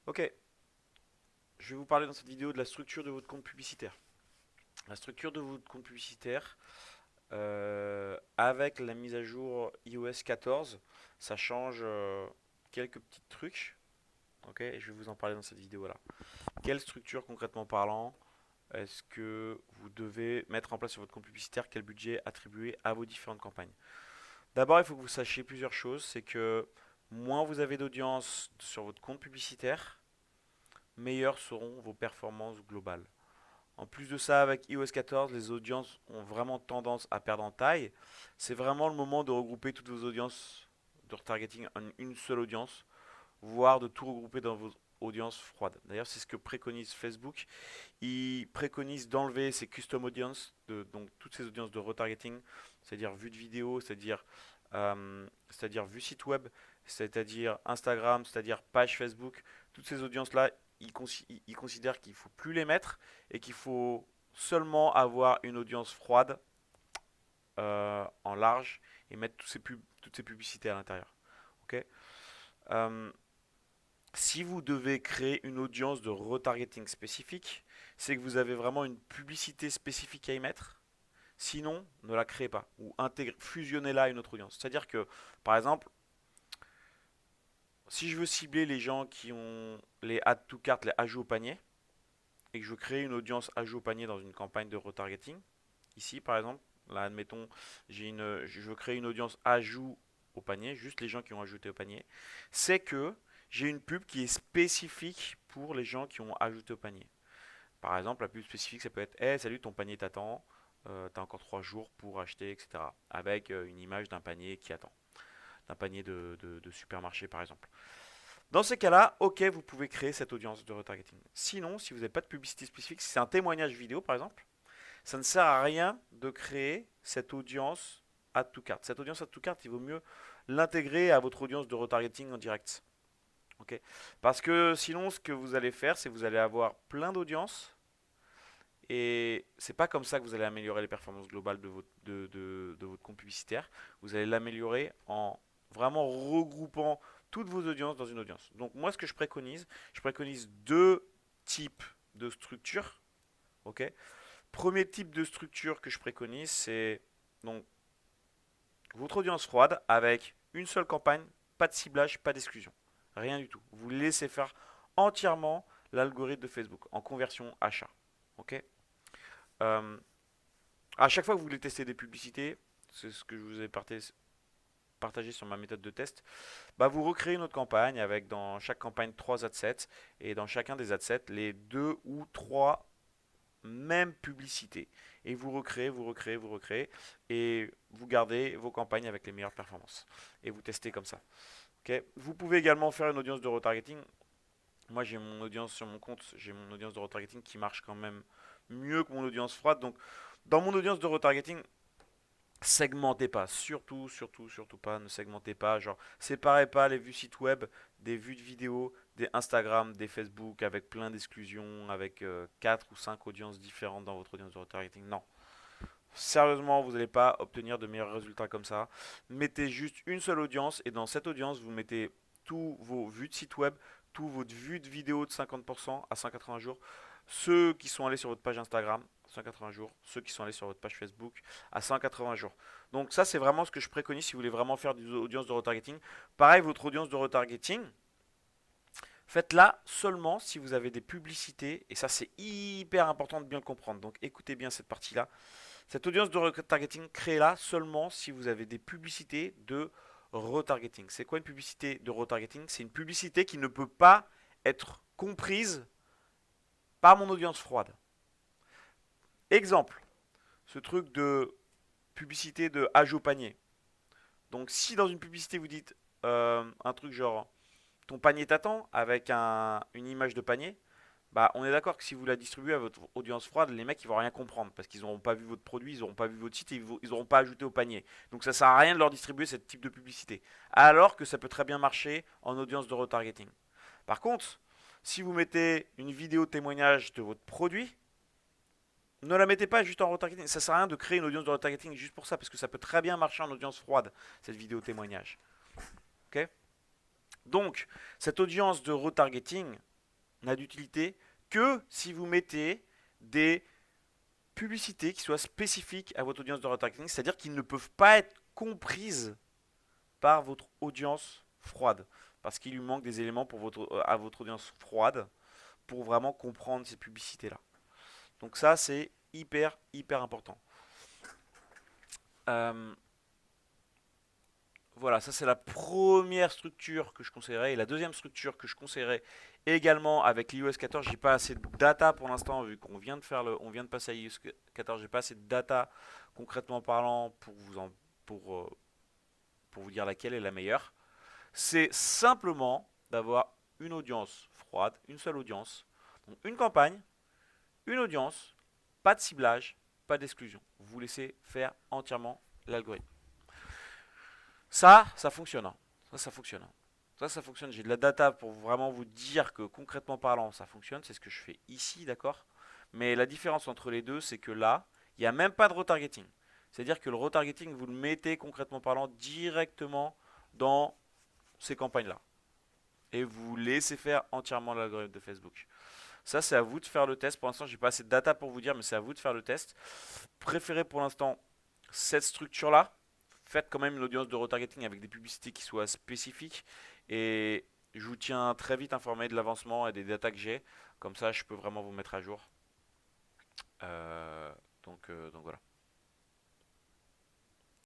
Ok, je vais vous parler dans cette vidéo de la structure de votre compte publicitaire. La structure de votre compte publicitaire, avec la mise à jour iOS 14, ça change quelques petits trucs. Ok, et je vais vous en parler dans cette vidéo-là. Quelle structure concrètement parlant est-ce que vous devez mettre en place sur votre compte publicitaire? Quel budget attribuer à vos différentes campagnes? D'abord, il faut que vous sachiez plusieurs choses. C'est que moins vous avez d'audience sur votre compte publicitaire, meilleures seront vos performances globales. En plus de ça, avec iOS 14, les audiences ont vraiment tendance à perdre en taille. C'est vraiment le moment de regrouper toutes vos audiences de retargeting en une seule audience, voire de tout regrouper dans vos audiences froides. D'ailleurs, c'est ce que préconise Facebook. Ils préconisent d'enlever ces custom audiences, donc toutes ces audiences de retargeting, c'est-à-dire vue de vidéo, c'est-à-dire vue site web, c'est-à-dire Instagram, c'est-à-dire page Facebook. Toutes ces audiences-là, ils considèrent qu'il ne faut plus les mettre et qu'il faut seulement avoir une audience froide en large et mettre toutes ces publicités à l'intérieur. Ok. Euh, Si vous devez créer une audience de retargeting spécifique, c'est que vous avez vraiment une publicité spécifique à y mettre. Sinon, ne la créez pas ou fusionnez-la à une autre audience. C'est-à-dire que, par exemple, si je veux cibler les gens qui ont les add to cart, les ajouts au panier, et que je veux créer une audience ajout au panier dans une campagne de retargeting, ici par exemple, là admettons, je veux créer une audience ajout au panier, juste les gens qui ont ajouté au panier, c'est que j'ai une pub qui est spécifique pour les gens qui ont ajouté au panier. Par exemple, la pub spécifique, ça peut être hey, salut, ton panier t'attend, t'as encore 3 jours pour acheter, etc. Avec une image d'un panier qui attend, d'un panier de supermarché par exemple. Dans ces cas-là, ok, vous pouvez créer cette audience de retargeting. Sinon, si vous n'avez pas de publicité spécifique, si c'est un témoignage vidéo par exemple, ça ne sert à rien de créer cette audience add to cart. Cette audience add to cart, il vaut mieux l'intégrer à votre audience de retargeting en direct. Ok. Parce que sinon, ce que vous allez faire, c'est que vous allez avoir plein d'audiences et c'est pas comme ça que vous allez améliorer les performances globales de votre compte publicitaire. Vous allez l'améliorer en vraiment regroupant toutes vos audiences dans une audience. Donc moi, ce que je préconise deux types de structures. Ok. Premier type de structure que je préconise, c'est donc votre audience froide avec une seule campagne, pas de ciblage, pas d'exclusion. Rien du tout. Vous laissez faire entièrement l'algorithme de Facebook en conversion achat. Ok. Euh, à chaque fois que vous voulez tester des publicités, c'est ce que je vous ai partagé sur ma méthode de test, bah vous recréez une autre campagne avec dans chaque campagne 3 adsets et dans chacun des adsets les deux ou trois mêmes publicités. Et vous recréez et vous gardez vos campagnes avec les meilleures performances. Et vous testez comme ça. Ok. Vous pouvez également faire une audience de retargeting. Moi j'ai mon audience sur mon compte, j'ai mon audience de retargeting qui marche quand même mieux que mon audience froide. Donc dans mon audience de retargeting, segmentez pas, surtout pas, ne segmentez pas, genre séparez pas les vues sites web des vues de vidéos, des Instagram, des Facebook avec plein d'exclusions, avec 4 ou 5 audiences différentes dans votre audience de retargeting. Non, sérieusement, vous n'allez pas obtenir de meilleurs résultats comme ça. Mettez juste une seule audience et dans cette audience, vous mettez tous vos vues de site web, tous vos vues de vidéos de 50% à 180 jours, ceux qui sont allés sur votre page Instagram 180 jours, ceux qui sont allés sur votre page Facebook à 180 jours. Donc ça, c'est vraiment ce que je préconise si vous voulez vraiment faire des audiences de retargeting. Pareil, votre audience de retargeting, faites-la seulement si vous avez des publicités, et ça c'est hyper important de bien le comprendre. Donc écoutez bien cette partie-là. Cette audience de retargeting, créez-la seulement si vous avez des publicités de retargeting. C'est quoi une publicité de retargeting? C'est une publicité qui ne peut pas être comprise par mon audience froide. Exemple, ce truc de publicité de ajout au panier. Donc si dans une publicité vous dites un truc genre ton panier t'attend avec une image de panier, bah on est d'accord que si vous la distribuez à votre audience froide, les mecs ils vont rien comprendre parce qu'ils n'auront pas vu votre produit, ils n'auront pas vu votre site et ils n'auront pas ajouté au panier. Donc ça sert à rien de leur distribuer ce type de publicité. Alors que ça peut très bien marcher en audience de retargeting. Par contre, si vous mettez une vidéo témoignage de votre produit, ne la mettez pas juste en retargeting. Ça sert à rien de créer une audience de retargeting juste pour ça parce que ça peut très bien marcher en audience froide cette vidéo témoignage. Ok. Donc cette audience de retargeting, n'a d'utilité que si vous mettez des publicités qui soient spécifiques à votre audience de retargeting, c'est-à-dire qu'ils ne peuvent pas être comprises par votre audience froide, parce qu'il lui manque des éléments pour à votre audience froide pour vraiment comprendre ces publicités-là. Donc ça, c'est hyper, hyper important. Euh, voilà, ça c'est la première structure que je conseillerais. Et la deuxième structure que je conseillerais également avec l'iOS 14, j'ai pas assez de data pour l'instant, vu qu'on vient de on vient de passer à iOS 14, j'ai pas assez de data concrètement parlant pour, euh, pour vous dire laquelle est la meilleure. C'est simplement d'avoir une audience froide, une seule audience, donc une campagne, une audience, pas de ciblage, pas d'exclusion. Vous laissez faire entièrement l'algorithme. Ça fonctionne, hein. Ça fonctionne, hein. Ça fonctionne. J'ai de la data pour vraiment vous dire que concrètement parlant, ça fonctionne. C'est ce que je fais ici, d'accord? Mais la différence entre les deux, c'est que là, il n'y a même pas de retargeting. C'est-à-dire que le retargeting, vous le mettez concrètement parlant directement dans ces campagnes-là. Et vous laissez faire entièrement l'algorithme de Facebook. Ça, c'est à vous de faire le test. Pour l'instant, j'ai pas assez de data pour vous dire, mais c'est à vous de faire le test. Préférez pour l'instant cette structure-là. Faites quand même une audience de retargeting avec des publicités qui soient spécifiques. Et je vous tiens très vite informé de l'avancement et des datas que j'ai. Comme ça, je peux vraiment vous mettre à jour. Donc voilà.